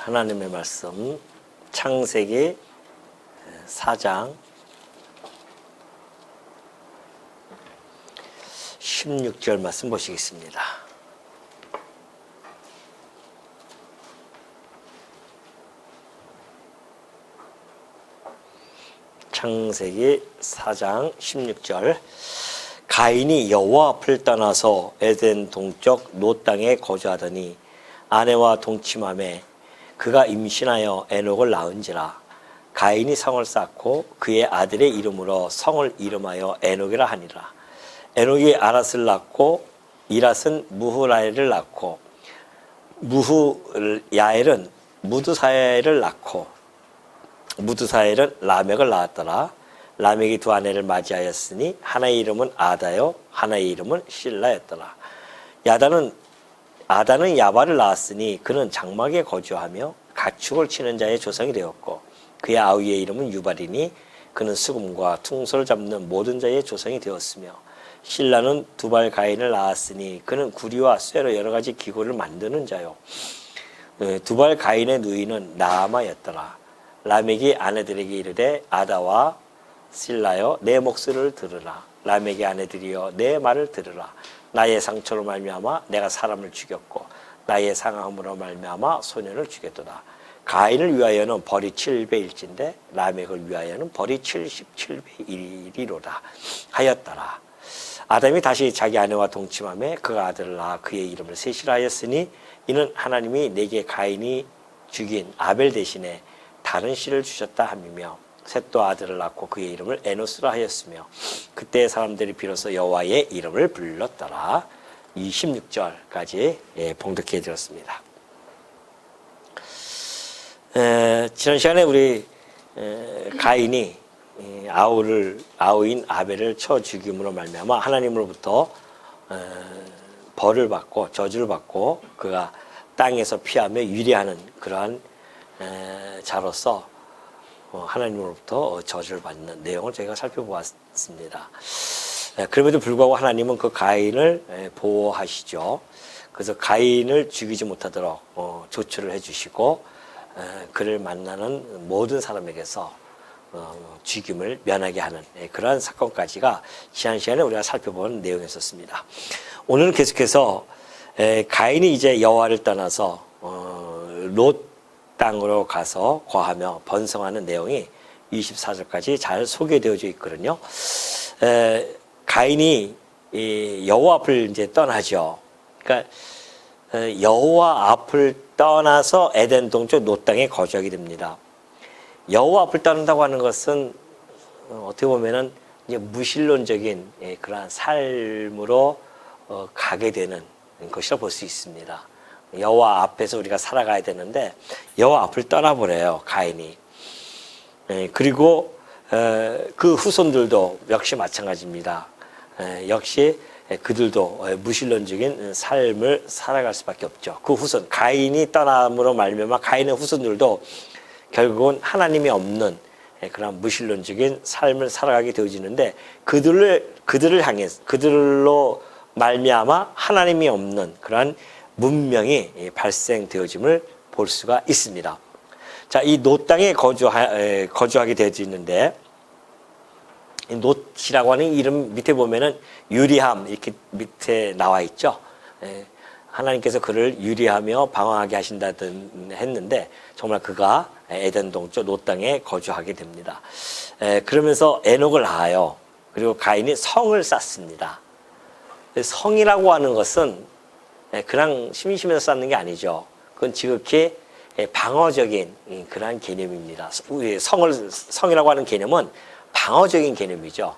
하나님의 말씀 창세기 4장 16절 말씀 보시겠습니다. 창세기 4장 16절 가인이 여호와 앞을 떠나서 에덴 동쪽 노 땅에 거주하더니 아내와 동침하매 그가 임신하여 에녹을 낳은지라. 가인이 성을 쌓고 그의 아들의 이름으로 성을 이름하여 에녹이라 하니라. 에녹이 아랏을 낳고 이랏은 무후라엘을 낳고 무후야엘은 무드사엘을 낳고 무드사엘은 라멕을 낳았더라. 라멕이 두 아내를 맞이하였으니 하나의 이름은 아다요 하나의 이름은 실라였더라. 아다는 야발을 낳았으니 그는 장막에 거주하며 가축을 치는 자의 조상이 되었고 그의 아우의 이름은 유발이니 그는 수금과 퉁소를 잡는 모든 자의 조상이 되었으며 실라는 두발 가인을 낳았으니 그는 구리와 쇠로 여러 가지 기구를 만드는 자요. 두발 가인의 누이는 나아마였더라. 라멕이 아내들에게 이르되 아다와 실라여 내 목소리를 들으라. 라멕의 아내들이여 내 말을 들으라. 나의 상처로 말미암아 내가 사람을 죽였고 나의 상함으로 말미암아 소년을 죽였도다. 가인을 위하여는 벌이 7배일진데 라멕을 위하여는 벌이 77배이리로다 하였더라. 아담이 다시 자기 아내와 동침하며 그가 아들을 낳아 그의 이름을 셋이라 하였으니 이는 하나님이 내게 가인이 죽인 아벨 대신에 다른 씨를 주셨다 함이며 셋도 아들을 낳고 그의 이름을 에노스라 하였으며 그때 사람들이 비로소 여호와의 이름을 불렀더라. 26절까지 봉독해 드렸습니다. 지난 시간에 우리 가인이 아우인 아벨을 쳐 죽임으로 말미암아 하나님으로부터 벌을 받고 저주를 받고 그가 땅에서 피하며 유리하는 그러한 자로서 하나님으로부터 저주를 받는 내용을 저희가 살펴보았습니다. 그럼에도 불구하고 하나님은 그 가인을 보호하시죠. 그래서 가인을 죽이지 못하도록 조처를 해주시고 그를 만나는 모든 사람에게서 죽임을 면하게 하는 그러한 사건까지가 지난 시간에 우리가 살펴본 내용이었습니다. 오늘은 계속해서 가인이 이제 여호와를 떠나서 롯 땅으로 가서 거하며 번성하는 내용이 24절까지 잘 소개되어져 있거든요. 가인이 여호와 앞을 이제 떠나죠. 그러니까 여호와 앞을 떠나서 에덴 동쪽 노 땅에 거주하게 됩니다. 여호와 앞을 떠난다고 하는 것은 어떻게 보면은 이제 무신론적인 그러한 삶으로 가게 되는 것이라 볼 수 있습니다. 여호와 앞에서 우리가 살아가야 되는데 여호와 앞을 떠나버려요, 가인이. 그리고 그 후손들도 역시 마찬가지입니다. 역시 그들도 무신론적인 삶을 살아갈 수밖에 없죠. 그 후손, 가인이 떠남으로 말미암아 가인의 후손들도 결국은 하나님이 없는 그런 무신론적인 삶을 살아가게 되어지는데 그들을 향해 그들로 말미암아 하나님이 없는 그러한 문명이 발생되어짐을 볼 수가 있습니다. 자, 이 노 땅에 거주하게 되어지는데 롯이라고 하는 이름 밑에 보면은 유리함 이렇게 밑에 나와 있죠. 하나님께서 그를 유리하며 방황하게 하신다 했는데 정말 그가 에덴 동쪽 노 땅에 거주하게 됩니다. 그러면서 에녹을 낳아요. 그리고 가인이 성을 쌓습니다. 성이라고 하는 것은 그냥 심심해서 쌓는 게 아니죠. 그건 지극히 방어적인 그러한 개념입니다. 성이라고 하는 개념은 방어적인 개념이죠.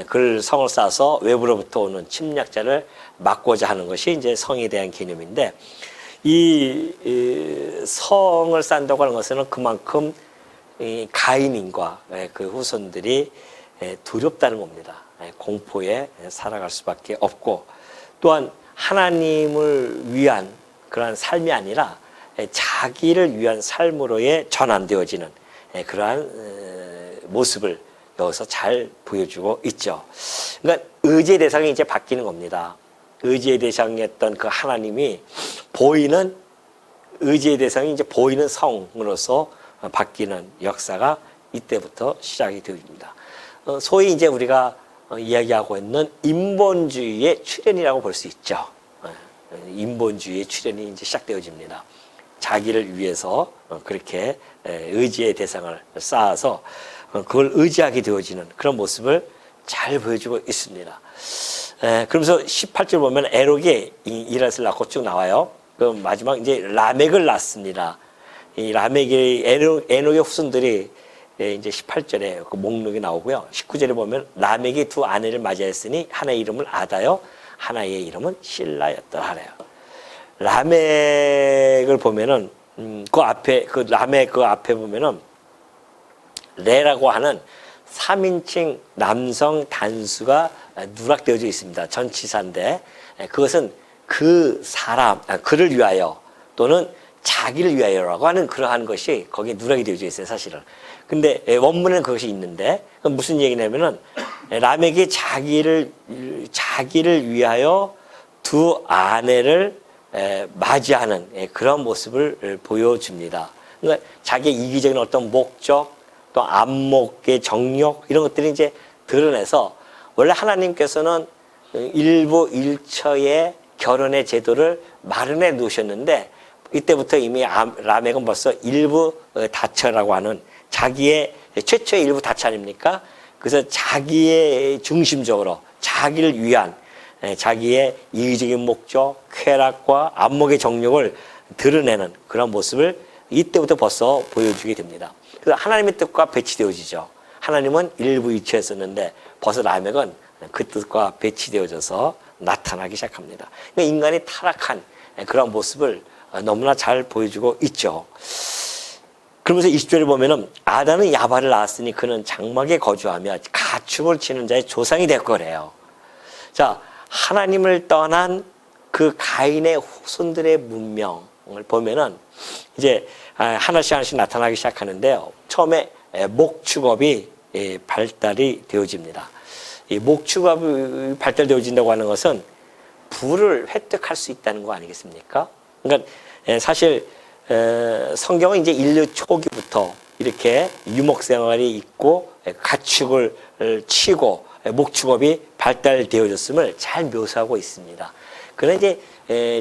그 성을 쌓아서 외부로부터 오는 침략자를 막고자 하는 것이 이제 성에 대한 개념인데 이 성을 쌓는다고 하는 것은 그만큼 가인인과 그 후손들이 두렵다는 겁니다. 공포에 살아갈 수밖에 없고 또한 하나님을 위한 그러한 삶이 아니라 자기를 위한 삶으로의 전환되어지는 그러한 모습을 여기서 잘 보여주고 있죠. 그러니까 의지의 대상이 이제 바뀌는 겁니다. 의지의 대상이었던 그 하나님이 보이는 의지의 대상이 이제 보이는 성으로서 바뀌는 역사가 이때부터 시작이 되어집니다. 소위 이제 우리가 이야기하고 있는 인본주의의 출현이라고 볼 수 있죠. 인본주의의 출현이 이제 시작되어집니다. 자기를 위해서 그렇게 의지의 대상을 쌓아서 그걸 의지하게 되어지는 그런 모습을 잘 보여주고 있습니다. 그러면서 18절 보면 에녹이 이랏을 낳고 쭉 나와요. 그 마지막 이제 라멕을 낳습니다. 이 라멕의 에녹의 후손들이 이제 18절에 그 목록이 나오고요. 19절에 보면 라멕이 두 아내를 맞이했으니 하나의 이름을 아다요, 하나의 이름은 실라였더라 하래요. 라멕을 보면은 그 라멕 그 앞에 보면은 레라고 하는 3인칭 남성 단수가 누락되어져 있습니다. 전치사인데 그것은 그 사람, 그를 위하여 또는 자기를 위하여라고 하는 그러한 것이 거기에 누락이 되어져 있어요, 사실은. 근데 원문에는 그것이 있는데 그건 무슨 얘기냐면은 라멕이 자기를 위하여 두 아내를 맞이하는 그런 모습을 보여줍니다. 그러니까 자기의 이기적인 어떤 목적, 또 안목의 정욕 이런 것들이 이제 드러내서 원래 하나님께서는 일부 일처의 결혼의 제도를 마련해 놓으셨는데 이때부터 이미 라멕은 벌써 일부 다처라고 하는 자기의 최초의 일부 다처 아닙니까? 그래서 자기의 중심적으로 자기를 위한 자기의 이기적인 목적, 쾌락과 안목의 정욕을 드러내는 그런 모습을 이때부터 벌써 보여주게 됩니다. 그래서 하나님의 뜻과 배치되어지죠. 하나님은 일부 일처였었는데 벌써 라멕은 그 뜻과 배치되어져서 나타나기 시작합니다. 그러니까 인간이 타락한 그런 모습을 너무나 잘 보여주고 있죠. 그러면서 20절에 보면은 아담은 야발을 낳았으니 그는 장막에 거주하며 가축을 치는 자의 조상이 될 거래요. 자, 하나님을 떠난 그 가인의 후손들의 문명을 보면은 이제 하나씩 나타나기 시작하는데요. 처음에 목축업이 발달이 되어집니다. 이 목축업이 발달되어진다고 하는 것은 부를 획득할 수 있다는 거 아니겠습니까? 그러니까 사실 성경은 이제 인류 초기부터 이렇게 유목 생활이 있고 가축을 치고 목축업이 발달되어졌음을 잘 묘사하고 있습니다. 그러나 이제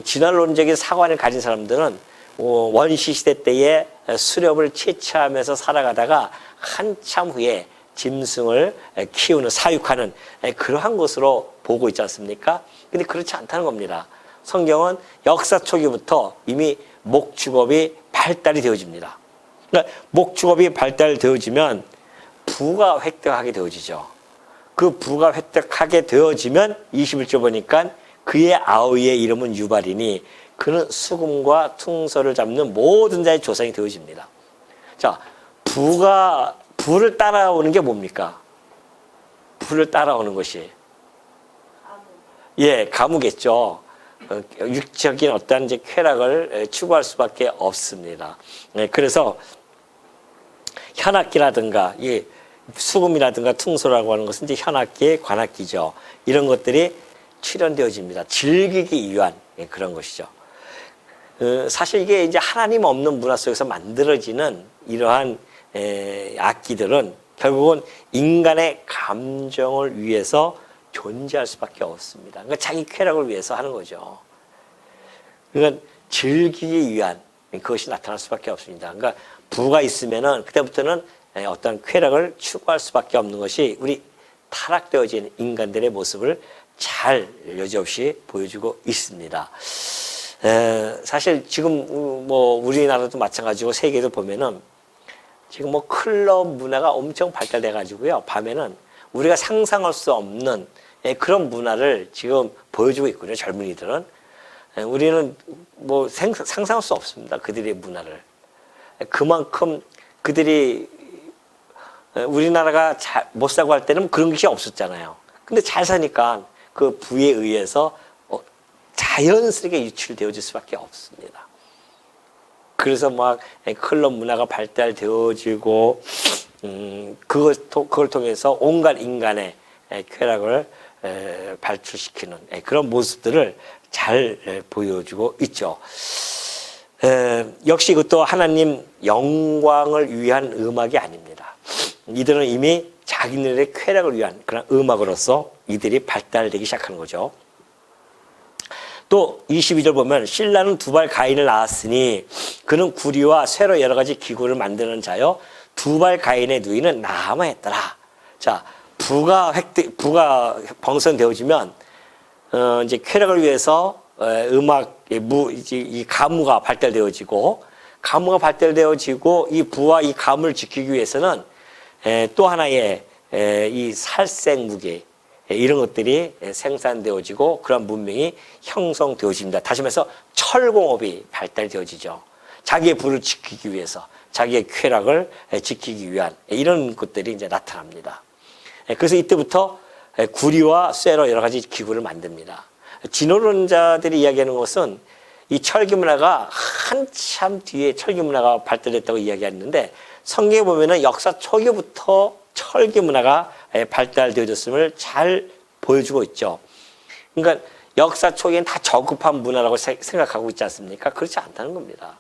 진화론적인 사관을 가진 사람들은 원시 시대 때에 수렵을 채취하면서 살아가다가 한참 후에 짐승을 키우는 사육하는 그러한 것으로 보고 있지 않습니까? 근데 그렇지 않다는 겁니다. 성경은 역사 초기부터 이미 목축업이 발달이 되어집니다. 그러니까 목축업이 발달되어지면 부가 획득하게 되어지죠. 그 부가 획득하게 되어지면 21절 보니까 그의 아우의 이름은 유발이니 그는 수금과 퉁소를 잡는 모든 자의 조상이 되어집니다. 자, 부를 따라오는 게 뭡니까? 부를 따라오는 것이 가무겠죠. 육적인 어떤 이제 쾌락을 추구할 수밖에 없습니다. 그래서 현악기라든가 수금이라든가 퉁소라고 하는 것은 이제 현악기의 관악기죠. 이런 것들이 출현되어집니다. 즐기기 위한 그런 것이죠. 사실 이게 이제 하나님 없는 문화 속에서 만들어지는 이러한 악기들은 결국은 인간의 감정을 위해서 존재할 수밖에 없습니다. 그러니까 자기 쾌락을 위해서 하는 거죠. 그러니까 즐기기 위한 그것이 나타날 수밖에 없습니다. 그러니까 부가 있으면은 그때부터는 어떤 쾌락을 추구할 수밖에 없는 것이 우리 타락되어진 인간들의 모습을 잘 여지없이 보여주고 있습니다. 사실 지금 뭐 우리나라도 마찬가지고 세계도 보면은 지금 뭐 클럽 문화가 엄청 발달돼 가지고요. 밤에는 우리가 상상할 수 없는 그런 문화를 지금 보여주고 있거든요. 젊은이들은. 우리는 뭐 상상할 수 없습니다. 그들의 문화를. 그만큼 그들이 우리나라가 못 사고 할 때는 그런 것이 없었잖아요. 근데 잘 사니까 그 부에 의해서 자연스럽게 유출되어질 수밖에 없습니다. 그래서 막 클럽 문화가 발달되어지고 그걸 통해서 온갖 인간의 쾌락을 발출시키는 그런 모습들을 잘 보여주고 있죠. 역시 이것도 하나님 영광을 위한 음악이 아닙니다. 이들은 이미 자기들의 쾌락을 위한 그런 음악으로서 이들이 발달되기 시작하는 거죠. 또 22절 보면 실라는 두발 가인을 낳았으니 그는 구리와 쇠로 여러 가지 기구를 만드는 자요 두발 가인의 누이는 나아마였더라. 자, 부가 번성되어지면 이제 쾌락을 위해서 음악 이 가무가 발달되어지고 이 부와 이 가무를 지키기 위해서는 또 하나의 이 살생 무기 이런 것들이 생산되어지고 그런 문명이 형성되어집니다. 다시 말해서 철공업이 발달되어지죠. 자기의 부를 지키기 위해서, 자기의 쾌락을 지키기 위한 이런 것들이 이제 나타납니다. 그래서 이때부터 구리와 쇠로 여러 가지 기구를 만듭니다. 진화론자들이 이야기하는 것은 이 철기 문화가 한참 뒤에 철기 문화가 발달했다고 이야기했는데 성경에 보면은 역사 초기부터 철기 문화가 발달되어졌음을 잘 보여주고 있죠. 그러니까 역사 초기엔 다 저급한 문화라고 생각하고 있지 않습니까? 그렇지 않다는 겁니다.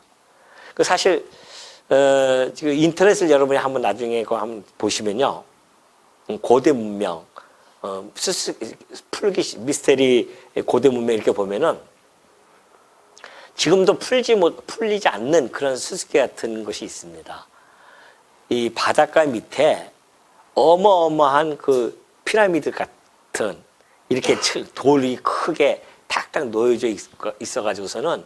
그 사실 지금 인터넷을 여러분이 한번 나중에 그거 한번 보시면요, 고대 문명, 풀기 미스테리 고대 문명 이렇게 보면은 지금도 풀리지 않는 그런 수수께 같은 것이 있습니다. 이 바닷가 밑에 어마어마한 그 피라미드 같은 이렇게 돌이 크게 탁탁 놓여져 있어가지고서는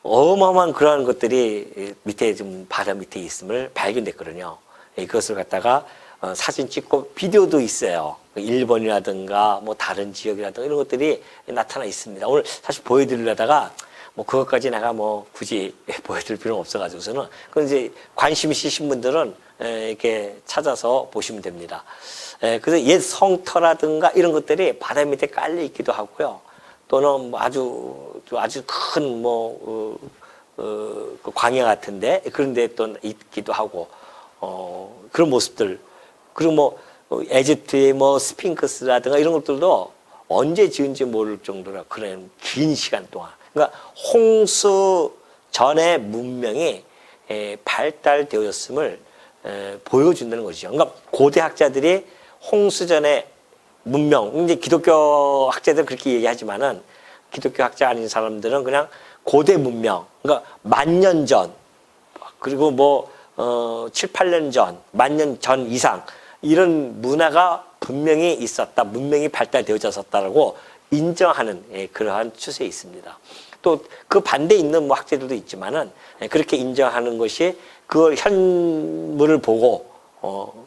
어마어마한 그런 것들이 밑에 좀 바다 밑에 있음을 발견됐거든요. 그것을 갖다가 사진 찍고 비디오도 있어요. 일본이라든가 뭐 다른 지역이라든가 이런 것들이 나타나 있습니다. 오늘 사실 보여드리려다가 뭐 그것까지 내가 뭐 굳이 보여드릴 필요는 없어가지고서는 그건 이제 관심 있으신 분들은 이렇게 찾아서 보시면 됩니다. 그래서 옛 성터라든가 이런 것들이 바다 밑에 깔려 있기도 하고요. 또는 뭐 아주 큰 그 광야 같은데 그런데 또 있기도 하고 그런 모습들. 그리고 뭐 에집트의 뭐 스핑크스라든가 이런 것들도 언제 지은지 모를 정도로 그런 긴 시간 동안. 그러니까 홍수 전의 문명이 발달되었음을 보여준다는 것이죠. 그러니까 고대 학자들이 홍수 전의 문명, 이제 기독교 학자들은 그렇게 얘기하지만은 기독교 학자 아닌 사람들은 그냥 고대 문명, 그러니까 10,000년 전, 그리고 뭐 7, 8년 전, 10,000년 전 이상 이런 문화가 분명히 있었다, 문명이 발달되어졌었다라고 인정하는 그러한 추세에 있습니다. 또 그 반대에 있는 뭐 학자들도 있지만은 그렇게 인정하는 것이 그 현물을 보고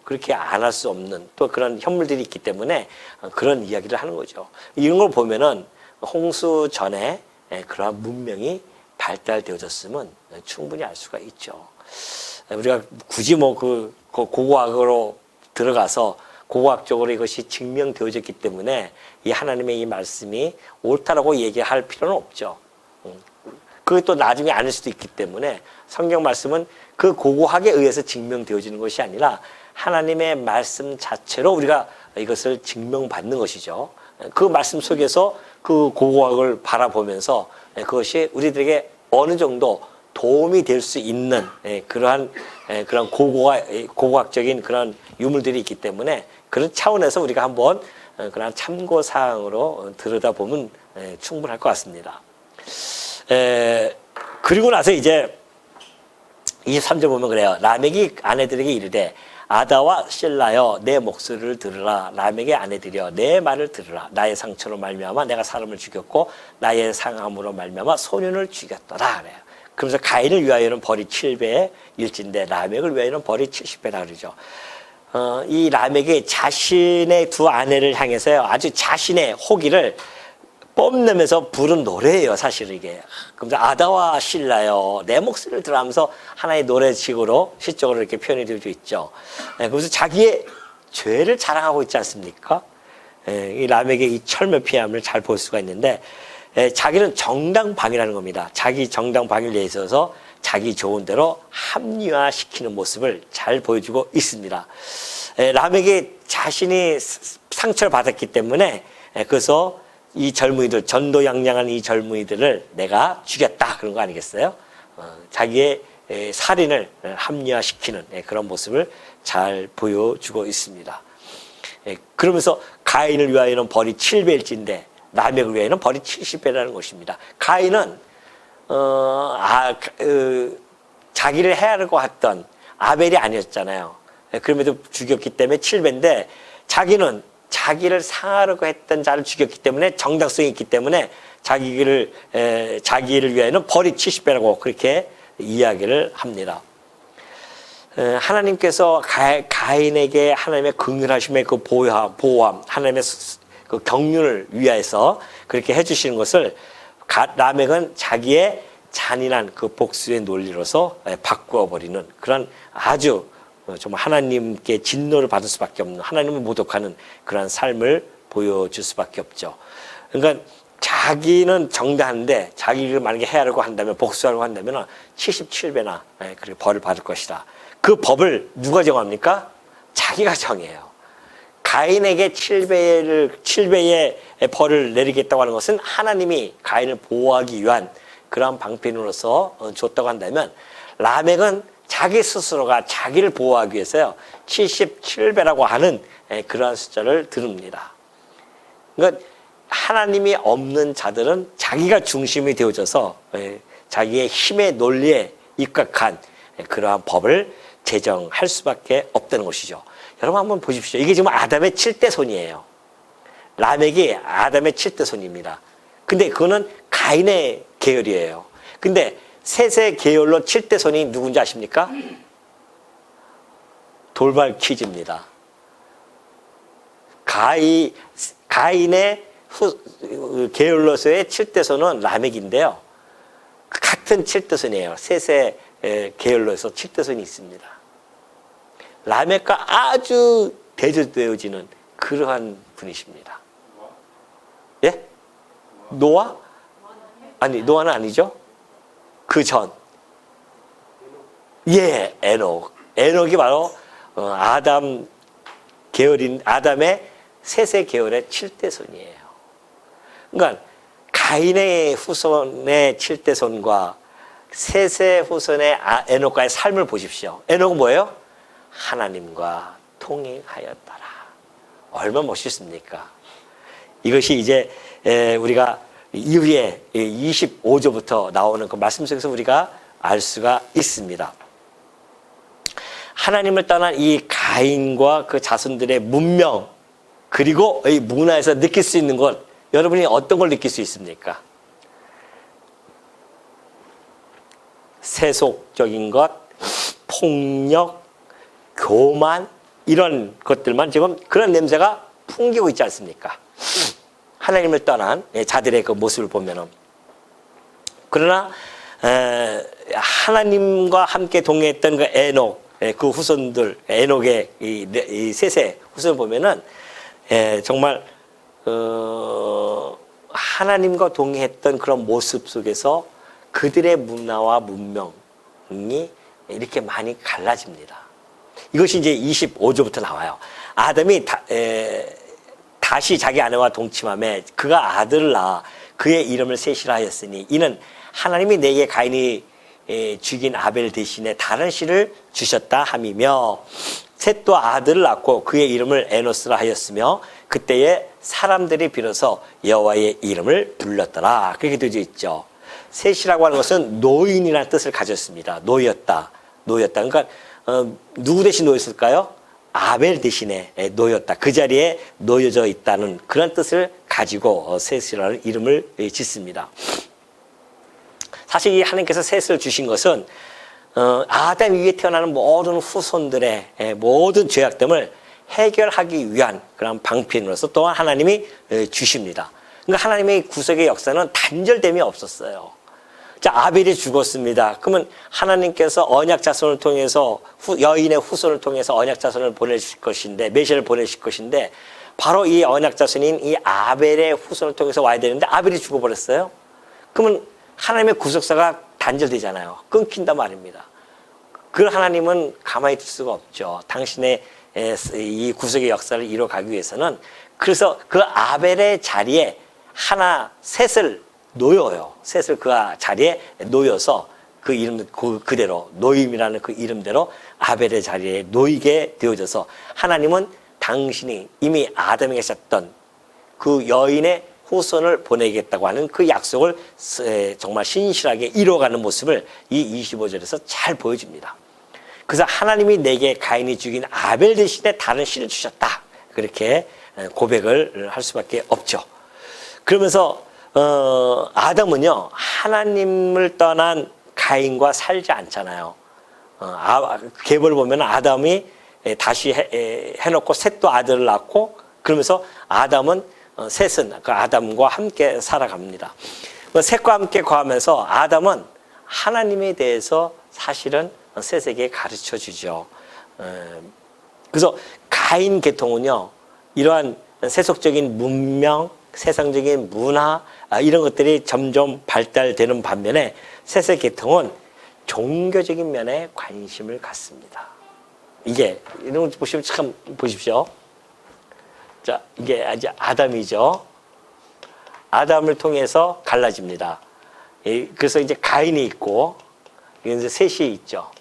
그렇게 안 할 수 없는 또 그런 현물들이 있기 때문에 그런 이야기를 하는 거죠. 이런 걸 보면은 홍수 전에 그러한 문명이 발달되어졌으면 충분히 알 수가 있죠. 우리가 굳이 뭐 그 고고학으로 들어가서 고고학적으로 이것이 증명되어졌기 때문에 이 하나님의 이 말씀이 옳다라고 얘기할 필요는 없죠. 그게 또 나중에 아닐 수도 있기 때문에 성경 말씀은 그 고고학에 의해서 증명되어지는 것이 아니라 하나님의 말씀 자체로 우리가 이것을 증명받는 것이죠. 그 말씀 속에서 그 고고학을 바라보면서 그것이 우리들에게 어느 정도 도움이 될 수 있는 그런 고고학적인 그런 유물들이 있기 때문에 그런 차원에서 우리가 한번 그런 참고사항으로 들여다보면 충분할 것 같습니다. 그리고 나서 이제 23절 보면 그래요. 라멕이 아내들에게 이르되 아다와 실라여 내 목소리를 들으라. 라멕의 아내들이여 내 말을 들으라. 나의 상처로 말미암아 내가 사람을 죽였고 나의 상함으로 말미암아 소년을 죽였더라. 그래요. 그러면서 가인을 위하여는 벌이 7배의 일진데 라멕을 위하여는 벌이 70배라 그러죠. 이 라멕이 자신의 두 아내를 향해서요, 아주 자신의 호기를 뽐내면서 부른 노래예요, 사실 이게. 그러면서 아다와 실라요, 내 목소리를 들으면서 하나의 노래식으로 시적으로 이렇게 표현이 되어져 있죠. 그래서 자기의 죄를 자랑하고 있지 않습니까? 이 라멕의 이 철면피함을 잘 볼 수가 있는데, 자기는 정당방위라는 겁니다. 자기 정당방위를 위해 있어서 자기 좋은 대로 합리화시키는 모습을 잘 보여주고 있습니다. 라멕이 자신이 상처를 받았기 때문에 그래서 이 젊은이들, 전도양양한 이 젊은이들을 내가 죽였다 그런 거 아니겠어요? 자기의 살인을 합리화시키는 그런 모습을 잘 보여주고 있습니다. 그러면서 가인을 위하여는 벌이 7배일진데 라멕을 위하여는 벌이 70배라는 것입니다. 가인은 자기를 해하려고 했던 아벨이 아니었잖아요. 그럼에도 죽였기 때문에 7배인데 자기는 자기를 상하려고 했던 자를 죽였기 때문에 정당성이 있기 때문에 자기를 위하여는 벌이 70배라고 그렇게 이야기를 합니다. 하나님께서 가인에게 하나님의 긍휼하심의 그 보호함, 하나님의 그 경륜을 위하여서 그렇게 해주시는 것을 라멕은 자기의 잔인한 그 복수의 논리로서 바꾸어 버리는 그런 아주 정말 하나님께 진노를 받을 수밖에 없는, 하나님을 모독하는 그런 삶을 보여줄 수밖에 없죠. 그러니까 자기는 정당한데 자기를 만약에 해하려고 한다면, 복수하려고 한다면 77배나 그렇게 벌을 받을 것이다. 그 법을 누가 정합니까? 자기가 정해요. 가인에게 7배의 벌을 내리겠다고 하는 것은 하나님이 가인을 보호하기 위한 그러한 방편으로서 줬다고 한다면, 라멕은 자기 스스로가 자기를 보호하기 위해서요 77배라고 하는 그러한 숫자를 들읍니다. 그러니까 하나님이 없는 자들은 자기가 중심이 되어져서 자기의 힘의 논리에 입각한 그러한 법을 제정할 수밖에 없다는 것이죠. 여러분 한번 보십시오. 이게 지금 아담의 7대 손이에요. 라멕이 아담의 7대 손입니다. 근데 그거는 가인의 계열이에요. 근데 셋의 계열로 7대 손이 누군지 아십니까? 돌발 퀴즈입니다. 가인의 계열로서의 7대 손은 라멕인데요. 같은 7대 손이에요. 셋의 계열로서 7대 손이 있습니다. 라멕과 아주 대조되어지는 그러한 분이십니다. 예? 노아? 아니, 노아는 아니죠. 그 전. 예, 에녹. 에녹이 바로 아담 계열인, 아담의 셋의 계열의 7대 손이에요. 그러니까 가인의 후손의 7대 손과 셋의 후손의 에녹과의 삶을 보십시오. 에녹은 뭐예요? 하나님과 통행하였더라. 얼마나 멋있습니까? 이것이 이제 우리가 이후에 25조부터 나오는 그 말씀 속에서 우리가 알 수가 있습니다. 하나님을 떠난 이 가인과 그 자손들의 문명, 그리고 이 문화에서 느낄 수 있는 것, 여러분이 어떤 걸 느낄 수 있습니까? 세속적인 것, 폭력, 교만, 이런 것들만 지금 그런 냄새가 풍기고 있지 않습니까? 하나님을 떠난 자들의 그 모습을 보면은. 그러나 하나님과 함께 동행했던 그 에녹, 그 후손들, 에녹의 이 셋의 후손을 보면은 정말 하나님과 동행했던 그런 모습 속에서 그들의 문화와 문명이 이렇게 많이 갈라집니다. 이것이 이제 25조부터 나와요. 아담이 다시 자기 아내와 동침함에 그가 아들을 낳아 그의 이름을 셋이라 하였으니 이는 하나님이 내게 가인이 죽인 아벨 대신에 다른 씨를 주셨다 함이며, 셋도 아들을 낳고 그의 이름을 에노스라 하였으며 그때에 사람들이 빌어서 여호와의 이름을 불렀더라. 그렇게 되어 있죠. 셋이라고 하는 것은 노인이라는 뜻을 가졌습니다. 노였다. 그러니까 누구 대신 노였을까요? 아벨 대신에 놓였다. 그 자리에 놓여져 있다는 그런 뜻을 가지고 셋이라는 이름을 짓습니다. 사실 이 하나님께서 셋을 주신 것은 아담 위에 태어나는 모든 후손들의 모든 죄악됨을 해결하기 위한 그런 방편으로서 또한 하나님이 주십니다. 그러니까 하나님의 구속의 역사는 단절됨이 없었어요. 자, 아벨이 죽었습니다. 그러면 하나님께서 언약 자손을 통해서 여인의 후손을 통해서 언약 자손을 보내실 것인데, 메시아를 보내실 것인데, 바로 이 언약 자손인 이 아벨의 후손을 통해서 와야 되는데 아벨이 죽어버렸어요. 그러면 하나님의 구속사가 단절되잖아요. 끊긴단 말입니다. 그 하나님은 가만히 있을 수가 없죠. 당신의 이 구속의 역사를 이뤄가기 위해서는. 그래서 그 아벨의 자리에 셋을 놓여요. 셋을 그 자리에 놓여서 그 이름 그대로 노임이라는 그 이름대로 아벨의 자리에 놓이게 되어져서 하나님은 당신이 이미 아담에게 하셨던 그 여인의 후손을 보내겠다고 하는 그 약속을 정말 신실하게 이루어가는 모습을 이 25절에서 잘 보여줍니다. 그래서 하나님이 내게 가인이 죽인 아벨 대신에 다른 신을 주셨다. 그렇게 고백을 할 수밖에 없죠. 그러면서 아담은요 하나님을 떠난 가인과 살지 않잖아요. 계보를 보면 아담이 다시 해놓고 셋도 아들을 낳고 그러면서 아담은 셋은 그 아담과 함께 살아갑니다. 셋과 함께 거하면서 아담은 하나님에 대해서 사실은 셋에게 가르쳐 주죠. 그래서 가인 계통은요 이러한 세속적인 문명, 세상적인 문화 이런 것들이 점점 발달되는 반면에 셋의 계통은 종교적인 면에 관심을 갖습니다. 이게 이런 거 보시면 참 보십시오. 자, 이게 이제 아담이죠. 아담을 통해서 갈라집니다. 그래서 이제 가인이 있고 이제 셋이 있죠.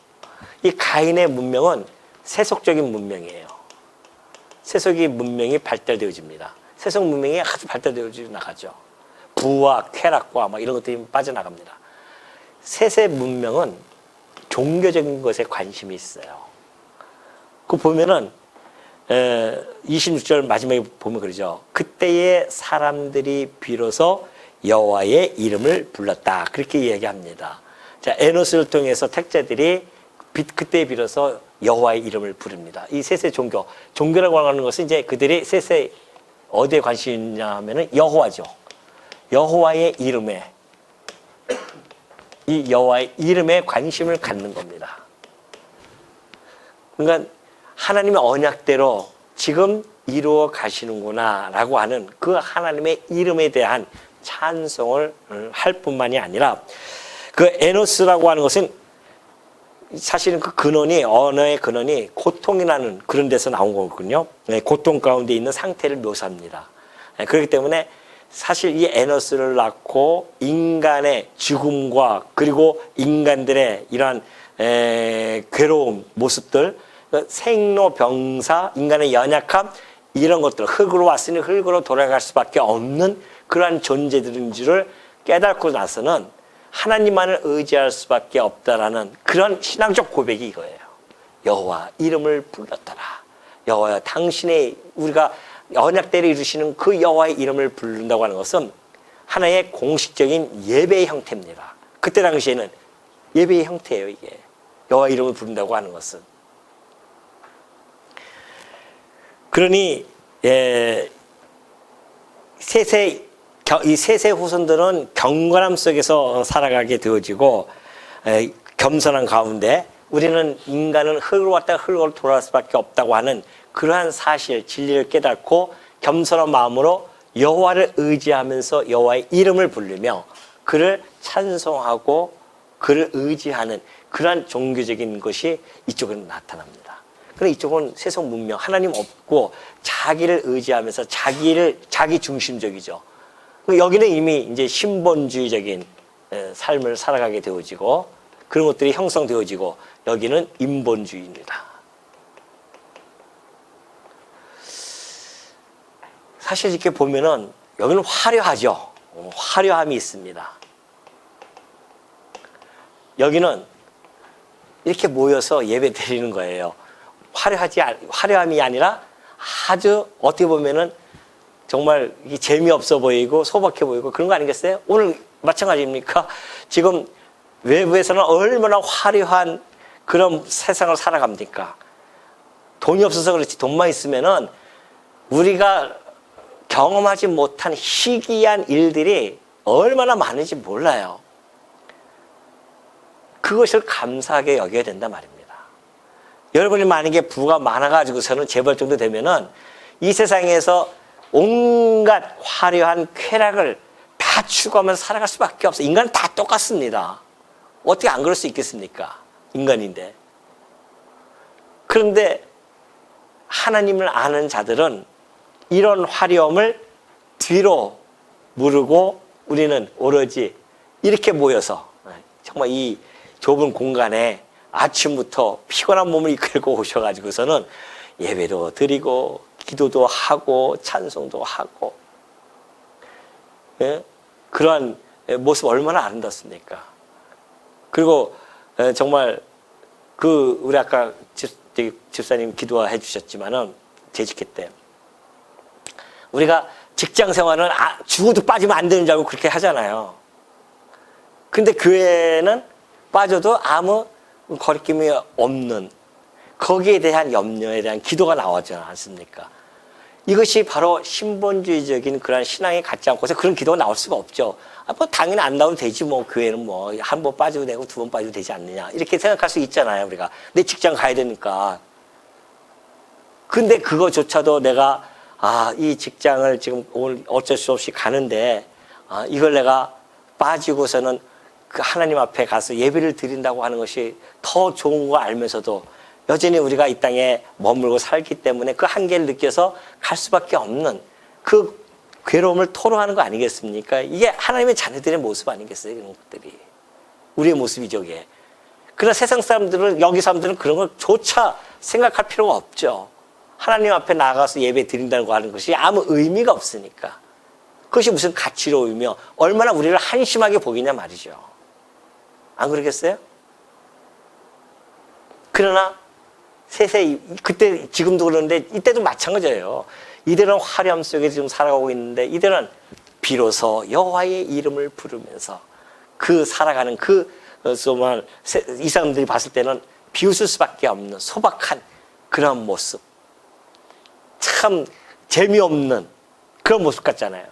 이 가인의 문명은 세속적인 문명이에요. 세속의 문명이 발달되어집니다. 세속 문명이 아주 발달되어져 나가죠. 부와 쾌락과 막 이런 것들이 빠져나갑니다. 셋의 문명은 종교적인 것에 관심이 있어요. 그 보면은 26절 마지막에 보면 그러죠. 그때의 사람들이 비로소 여호와의 이름을 불렀다. 그렇게 이야기합니다. 자, 에노스를 통해서 택자들이 그때 비로소 여호와의 이름을 부릅니다. 이 셋의 종교라고 하는 것은 이제 그들이 셋의 어디에 관심이 있냐 하면은 여호와죠. 여호와의 이름에 이 여호와의 이름에 관심을 갖는 겁니다. 그러니까 하나님의 언약대로 지금 이루어 가시는구나라고 하는 그 하나님의 이름에 대한 찬송을 할 뿐만이 아니라 그 에노스라고 하는 것은 사실은 그 근원이 언어의 근원이 고통이라는 그런 데서 나온 거거든요. 고통 가운데 있는 상태를 묘사합니다. 그렇기 때문에 사실 이 에노스를 낳고 인간의 죽음과 그리고 인간들의 이러한 괴로움 모습들, 생로병사, 인간의 연약함 이런 것들, 흙으로 왔으니 흙으로 돌아갈 수밖에 없는 그러한 존재들인 줄을 깨닫고 나서는 하나님만을 의지할 수밖에 없다라는 그런 신앙적 고백이 이거예요. 여호와 이름을 불렀더라. 여호와여 당신의 우리가 언약대로 이루시는 그 여호와의 이름을 부른다고 하는 것은 하나의 공식적인 예배의 형태입니다. 그때 당시에는 예배의 형태예요. 이게 여호와 이름을 부른다고 하는 것은. 그러니 이 셋의 후손들은 경건함 속에서 살아가게 되어지고 겸손한 가운데 우리는 인간은 흙으로 왔다가 흙으로 돌아갈 수밖에 없다고 하는 그러한 사실, 진리를 깨닫고 겸손한 마음으로 여호와를 의지하면서 여호와의 이름을 부르며 그를 찬송하고 그를 의지하는 그러한 종교적인 것이 이쪽은 나타납니다. 그런데 이쪽은 세속 문명, 하나님 없고 자기를 의지하면서 자기 중심적이죠. 여기는 이미 이제 신본주의적인 삶을 살아가게 되어지고 그런 것들이 형성되어지고 여기는 인본주의입니다. 사실 이렇게 보면은 여기는 화려하죠. 화려함이 있습니다. 여기는 이렇게 모여서 예배 드리는 거예요. 화려함이 아니라 아주 어떻게 보면은 정말 재미없어 보이고 소박해 보이고 그런 거 아니겠어요? 오늘 마찬가지입니까? 지금 외부에서는 얼마나 화려한 그런 세상을 살아갑니까? 돈이 없어서 그렇지 돈만 있으면은 우리가 경험하지 못한 희귀한 일들이 얼마나 많은지 몰라요. 그것을 감사하게 여겨야 된단 말입니다. 여러분이 만약에 부가 많아가지고서는 재벌 정도 되면은 이 세상에서 온갖 화려한 쾌락을 다 추구하면서 살아갈 수밖에 없어요. 인간은 다 똑같습니다. 어떻게 안 그럴 수 있겠습니까? 인간인데. 그런데 하나님을 아는 자들은 이런 화려함을 뒤로 무르고 우리는 오로지 이렇게 모여서 정말 이 좁은 공간에 아침부터 피곤한 몸을 이끌고 오셔가지고서는 예배도 드리고 기도도 하고 찬송도 하고, 예? 그러한 모습 얼마나 아름답습니까? 그리고 정말 우리 아까 집사님 기도해 주셨지만은 재직회 때 우리가 직장 생활은 죽어도 빠지면 안 되는 줄 알고 그렇게 하잖아요. 근데 교회는 빠져도 아무 거리낌이 없는, 거기에 대한 염려에 대한 기도가 나오지 않습니까? 이것이 바로 신본주의적인 그런 신앙이 갖지 않고서 그런 기도가 나올 수가 없죠. 뭐 당연히 안 나와도 되지, 뭐 교회는 뭐 한 번 빠져도 되고 두 번 빠져도 되지 않느냐, 이렇게 생각할 수 있잖아요. 우리가 내 직장 가야 되니까. 근데 그거조차도 내가 이 직장을 지금 오늘 어쩔 수 없이 가는데 이걸 내가 빠지고서는 그 하나님 앞에 가서 예배를 드린다고 하는 것이 더 좋은 거 알면서도 여전히 우리가 이 땅에 머물고 살기 때문에 그 한계를 느껴서 갈 수밖에 없는 그 괴로움을 토로하는 거 아니겠습니까? 이게 하나님의 자녀들의 모습 아니겠어요? 이런 것들이 우리의 모습이죠. 이게. 그러나 세상 사람들은, 여기 사람들은 그런 걸조차 생각할 필요가 없죠. 하나님 앞에 나가서 예배 드린다고 하는 것이 아무 의미가 없으니까. 그것이 무슨 가치로우며 얼마나 우리를 한심하게 보이냐 말이죠. 안 그러겠어요? 그러나 세세히 그때 지금도 그러는데 이때도 마찬가지예요. 이들은 화려함 속에 지금 살아가고 있는데 이들은 비로소 여호와의 이름을 부르면서 그 살아가는 정말 이 사람들이 봤을 때는 비웃을 수밖에 없는 소박한 그런 모습, 참 재미없는 그런 모습 같잖아요.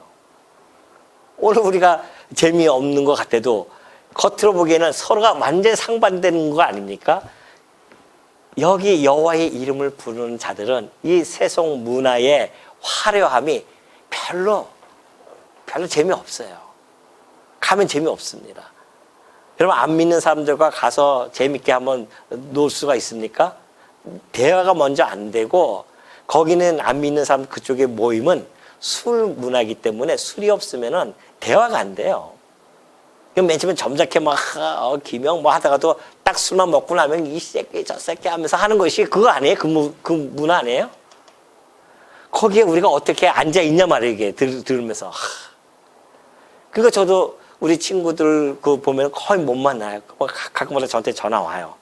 오늘 우리가 재미없는 것 같아도 겉으로 보기에는 서로가 완전히 상반되는 거 아닙니까? 여기 여호와의 이름을 부르는 자들은 이 세속 문화의 화려함이 별로 재미없어요. 가면 재미없습니다. 여러분, 안 믿는 사람들과 가서 재밌게 한번 놀 수가 있습니까? 대화가 먼저 안 되고, 거기는 안 믿는 사람 그쪽에 모임은 술 문화이기 때문에 술이 없으면은 대화가 안 돼요. 맨 처음에 점잖게 기명 하다가도 딱 술만 먹고 나면 이 새끼 저 새끼 하면서 하는 것이 그거 아니에요? 그 문화 아니에요? 거기에 우리가 어떻게 앉아 있냐 말이에요. 이게 들으면서. 그러니까 저도 우리 친구들 보면 거의 못 만나요. 가끔마다 저한테 전화 와요.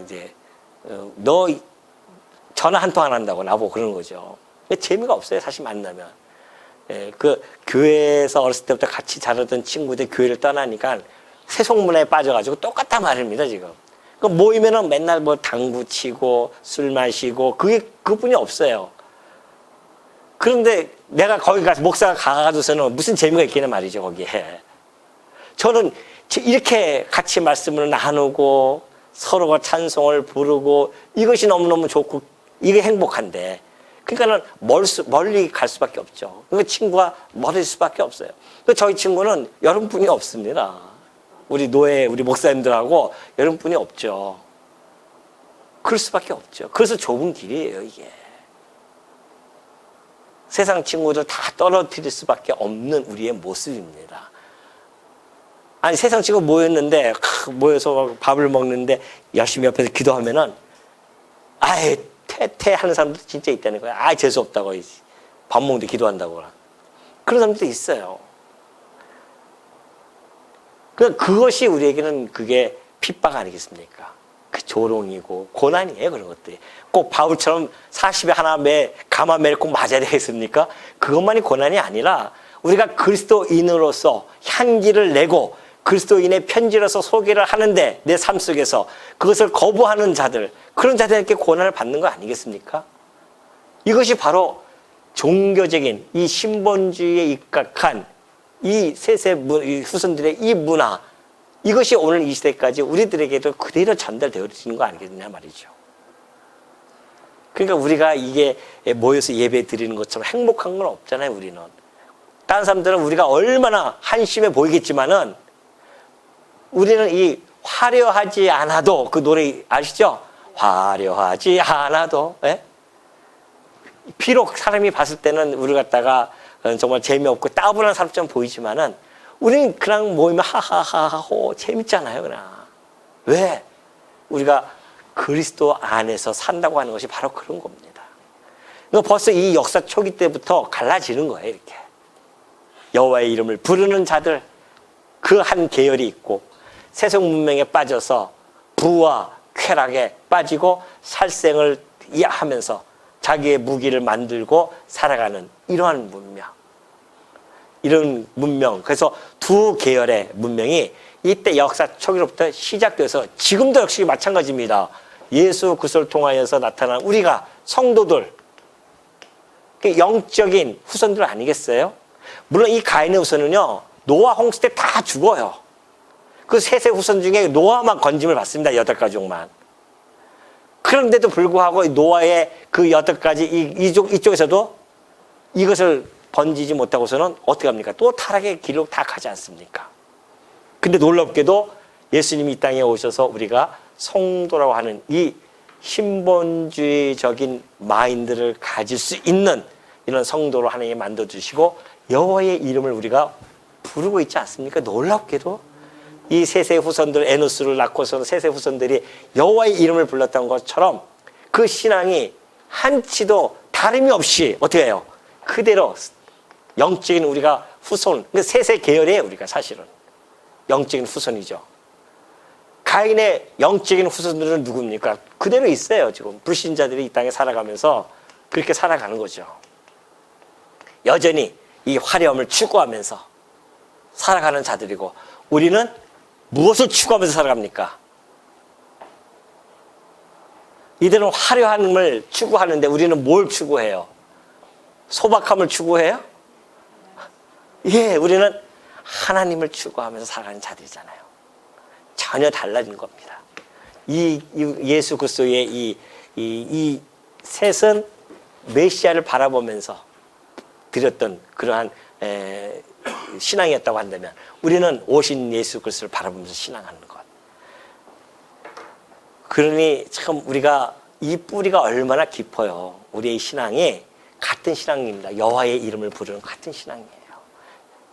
이제 너 전화 한 통 안 한다고 나보고 그러는 거죠. 재미가 없어요, 사실 만나면. 그 교회에서 어렸을 때부터 같이 자라던 친구들 교회를 떠나니까 세속 문화에 빠져가지고 똑같단 말입니다, 지금. 그 모이면은 맨날 뭐 당구 치고 술 마시고 그뿐이 없어요. 그런데 내가 거기 가서 목사가 가가지고서는 무슨 재미가 있겠냐 말이죠, 거기에. 저는 이렇게 같이 말씀을 나누고 서로가 찬송을 부르고 이것이 너무너무 좋고 이게 행복한데, 그러니까는 멀리 갈 수밖에 없죠. 그 친구가 멀을 수밖에 없어요. 저희 친구는 여름뿐이 없습니다. 우리 목사님들하고 여름뿐이 없죠. 그럴 수밖에 없죠. 그래서 좁은 길이에요, 이게. 세상 친구들 다 떨어뜨릴 수밖에 없는 우리의 모습입니다. 아니, 세상 친구 모여서 밥을 먹는데 열심히 옆에서 기도하면은, 퇴퇴하는 사람도 진짜 있다는 거야. 재수없다고. 밥 먹는데 기도한다고. 그런 사람도 있어요. 그것이 우리에게는 그게 핍박 아니겠습니까? 그 조롱이고 고난이에요, 그런 것들이. 꼭 바울처럼 40에 하나 가마매를 꼭 맞아야 되겠습니까? 그것만이 고난이 아니라 우리가 그리스도인으로서 향기를 내고 그리스도인의 편지로서 소개를 하는데 내 삶 속에서 그것을 거부하는 자들, 그런 자들에게 고난을 받는 거 아니겠습니까? 이것이 바로 종교적인 이 신본주의에 입각한 이 후손들의 이 문화, 이것이 오늘 이 시대까지 우리들에게도 그대로 전달되어지는 거 아니겠느냐 말이죠. 그러니까 우리가 이게 모여서 예배 드리는 것처럼 행복한 건 없잖아요, 우리는. 다른 사람들은 우리가 얼마나 한심해 보이겠지만은 우리는 이 화려하지 않아도, 그 노래 아시죠? 화려하지 않아도, 예? 비록 사람이 봤을 때는 우리 갖다가 정말 재미없고 따분한 사람처럼 보이지만은 우리는 그냥 모이면 하하하호 재밌잖아요, 그냥. 왜? 우리가 그리스도 안에서 산다고 하는 것이 바로 그런 겁니다. 벌써 이 역사 초기 때부터 갈라지는 거예요. 이렇게 여호와의 이름을 부르는 자들, 그 한 계열이 있고, 세속 문명에 빠져서 부와 쾌락에 빠지고 살생을 하면서 자기의 무기를 만들고 살아가는 이러한 문명, 이런 문명. 그래서 두 계열의 문명이 이때 역사 초기로부터 시작돼서 지금도 역시 마찬가지입니다. 예수 그리스도를 통하여서 나타난 우리가 성도들, 영적인 후손들 아니겠어요? 물론 이 가인의 후손은요, 노아 홍수 때 다 죽어요. 그 셋의 후손 중에 노아만 건짐을 받습니다. 8가족만. 그런데도 불구하고 노아의 그 8가지 이쪽에서도 이것을 번지지 못하고서는 어떻게 합니까? 또 타락의 길로 다 가지 않습니까? 근데 놀랍게도 예수님이 이 땅에 오셔서 우리가 성도라고 하는 이 신본주의적인 마인드를 가질 수 있는 이런 성도로 하나님이 만들어주시고 여호와의 이름을 우리가 부르고 있지 않습니까? 놀랍게도 이 셋의 후손들, 에노스를 낳고서는 셋의 후손들이 여호와의 이름을 불렀던 것처럼 그 신앙이 한치도 다름이 없이 어떻게 해요? 그대로 영적인 우리가 후손, 셋의 계열이에요. 우리가 사실은 영적인 후손이죠. 가인의 영적인 후손들은 누굽니까? 그대로 있어요. 지금 불신자들이 이 땅에 살아가면서 그렇게 살아가는 거죠. 여전히 이 화려함을 추구하면서 살아가는 자들이고, 우리는 무엇을 추구하면서 살아갑니까? 이들은 화려함을 추구하는데 우리는 뭘 추구해요? 소박함을 추구해요? 예, 우리는 하나님을 추구하면서 살아가는 자들이잖아요. 전혀 달라진 겁니다. 이 예수 그리스도의 이 셋은 메시아를 바라보면서 드렸던 그러한 신앙이었다고 한다면, 우리는 오신 예수 그리스도를 바라보면서 신앙하는 것. 그러니 참 우리가 이 뿌리가 얼마나 깊어요. 우리의 신앙이 같은 신앙입니다. 여호와의 이름을 부르는 같은 신앙이에요.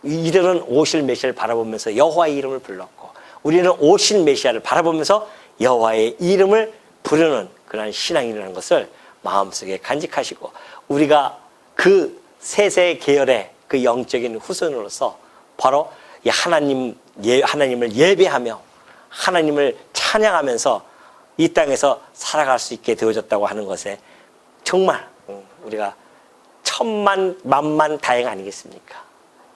이들은 오실 메시아를 바라보면서 여호와의 이름을 불렀고, 우리는 오신 메시아를 바라보면서 여호와의 이름을 부르는 그런 신앙이라는 것을 마음속에 간직하시고, 우리가 그 셋의 계열의 그 영적인 후손으로서 바로 이 하나님을 예배하며 하나님을 찬양하면서 이 땅에서 살아갈 수 있게 되어졌다고 하는 것에 정말 우리가 천만 만만 다행 아니겠습니까?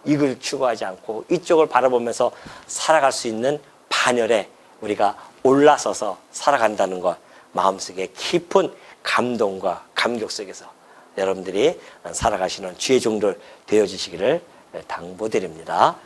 이걸 추구하지 않고 이쪽을 바라보면서 살아갈 수 있는 반열에 우리가 올라서서 살아간다는 것, 마음속에 깊은 감동과 감격 속에서 여러분들이 살아가시는 주의 종들 되어주시기를 당부드립니다.